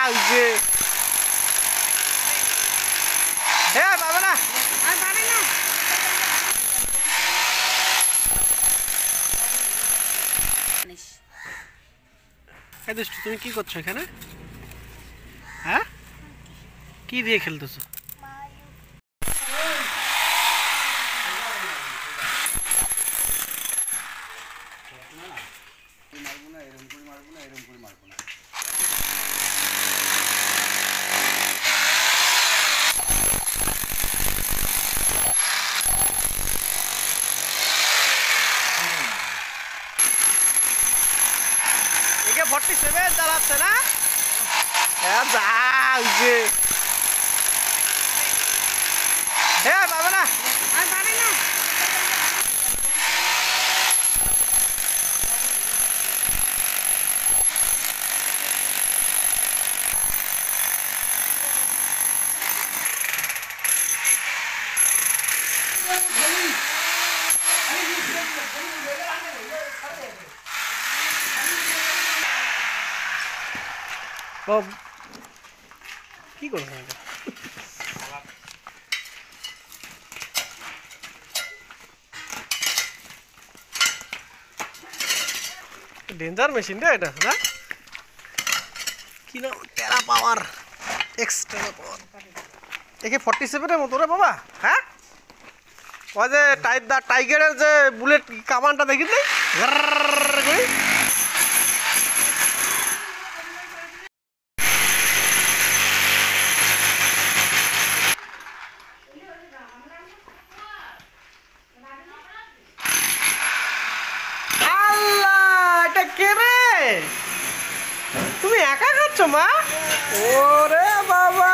হইছে হে বাবা না আর পারে না এই দুষ্টু তুমি কি করছো এখানে হ্যাঁ কি দিয়ে খেলতেছো একে 47 চালাচ্ছে না হ্যাঁ যা হইছে হে বাবা না আর পারে না কি করছো ডেঞ্জার মেশিন রে এটা না কি না টেরা পাওয়ার এক্সট্রা পাওয়ার একে 47 এর মতো রে বাবা হ্যাঁ ওই যে টাইগারের যে বুলেট কামানটা দেখিস নাই তুমি একা খাচ্ছ মা ওরে বাবা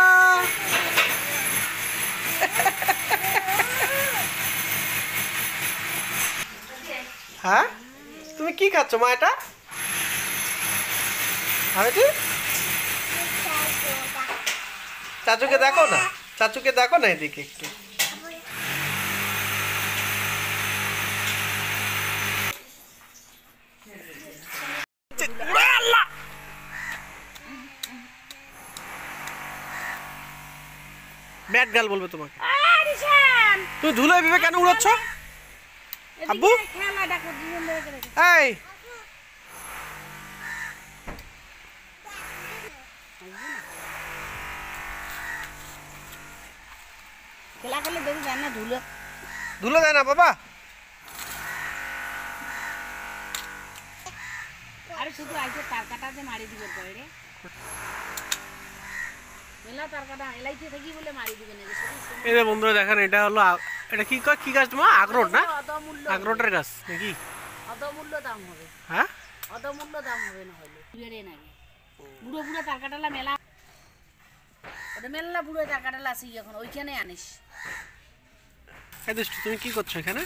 হ্যাঁ তুমি কি খাচ্ছ মা এটা চাচুকে দেখো না এদিকে একটু ব্যাট গাল বলবে তোমাকে তুমি ধুলো ভেবে কেন উড়াচ্ছ আব্বু এই খেলা খেলে দেখি যায় না ধুলো দেয় না বাবা আরে শুধু আইছে তার কাটা যে মারি দিবে পড়ে মেলা তার কাটা এলাইতে থাকি বলে মারি দিবে না এই যে বন্ধুরা দেখেন এটা হলো এটা কি গাছ তোমার আখরোট না আখরোটের গাছ নাকি অদমূল্য দাম হবে হ্যাঁ অদমূল্য দাম হবে না হইলে বুড়ে নাকি বুড়ো বুড়ো তার কাটালা মেলা ওটা মেলা বুড়ো তার কাটালা আসি এখন ওইখানে আনিস এই দুষ্টু তুমি কি করছো এখানে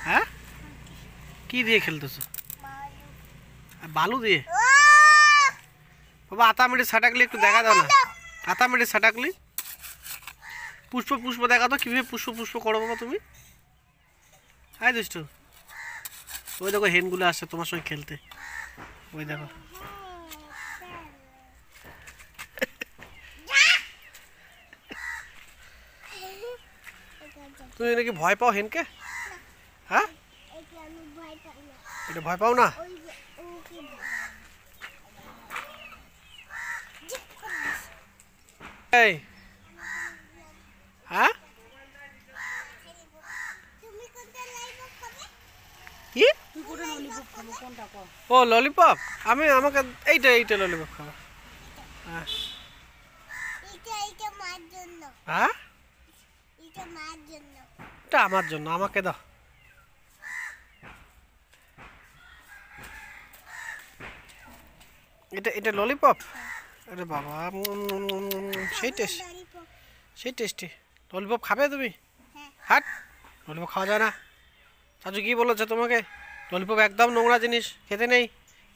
হ্যাঁ কি দিয়ে খেলতেছো বালু দিয়ে বাবা আতা মেরে ছাটাকলি একটু দেখা দাও না আতা মেরে ছাটাকলি পুষ্প দেখা দাও কিভাবে পুষ্প করো বাবা তুমি হ্যাঁ দুষ্টু ওই দেখো হেনগুলো আসছে তোমার সঙ্গে খেলতে ওই দেখো তুমি নাকি ভয় পাও হেনকে হ্যাঁ এটা ভয় পাও না এই হ্যাঁ কি ও ললিপপ আমাকে এইটা ললিপপ খাবো হ্যাঁ হ্যাঁ এটা আমার জন্য আমাকে দাও এটা ললিপপ আরে বাবা সেই টেস্টি ললিপপ খাবে তুমি হাট ললিপপ খাওয়া যায় না চাচু কি বলেছে তোমাকে ললিপপ একদম নোংরা জিনিস খেতে নেই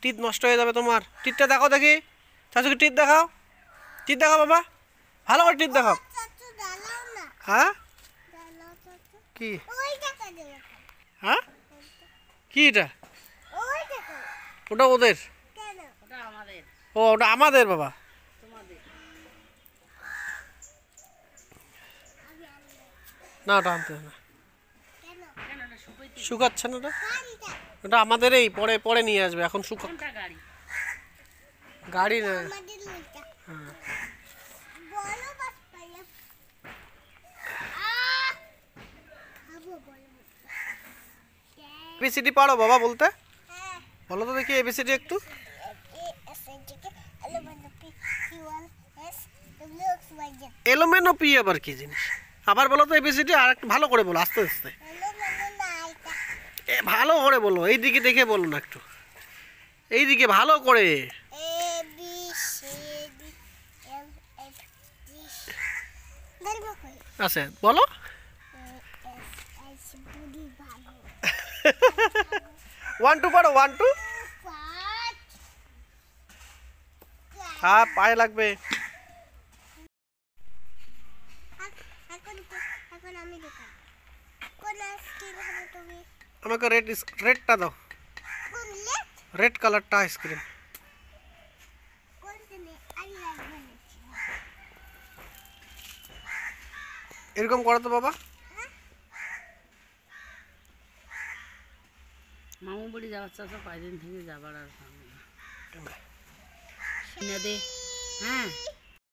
টিথ নষ্ট হয়ে যাবে তোমার টিথটা দেখাও দেখি চাচুকে টিথ দেখাও বাবা ভালো করে টিথ দেখাও হ্যাঁ কি হ্যাঁ কি এটা ওটা ওদের ও ওটা আমাদের বাবা। তোমাদের না ওটা আনতে হবে না, কেন না শুকাইতে শুকাচ্ছে না ওটা, ওটা আমাদের এই পরে পরে নিয়ে আসবে, এখন শুকা কোনটা গাড়ি? গাড়ি না। এবিসিডি পারো বাবা বলতে? বলো তো দেখি এবিসিডি একটু। এলোমেনো পি আবার কি জিনিস? আবার বলো তো এবিসিডি, আর একটু ভালো করে বলো, আস্তে আস্তে ভালো করে বলো, এইদিকে দেখে বলো না একটু, এইদিকে ভালো করে। আচ্ছা বলো। ওয়ান টু পারো, ওয়ান টু। হ্যাঁ পায়ে লাগবে। আমাকে রেডটা দাও, রেড কালারটা আইসক্রিম। এরকম করো তো বাবা। মামু বাড়ি যাওয়ার চাচা কয়দিন থেকে যাবার আর দে। হ্যাঁ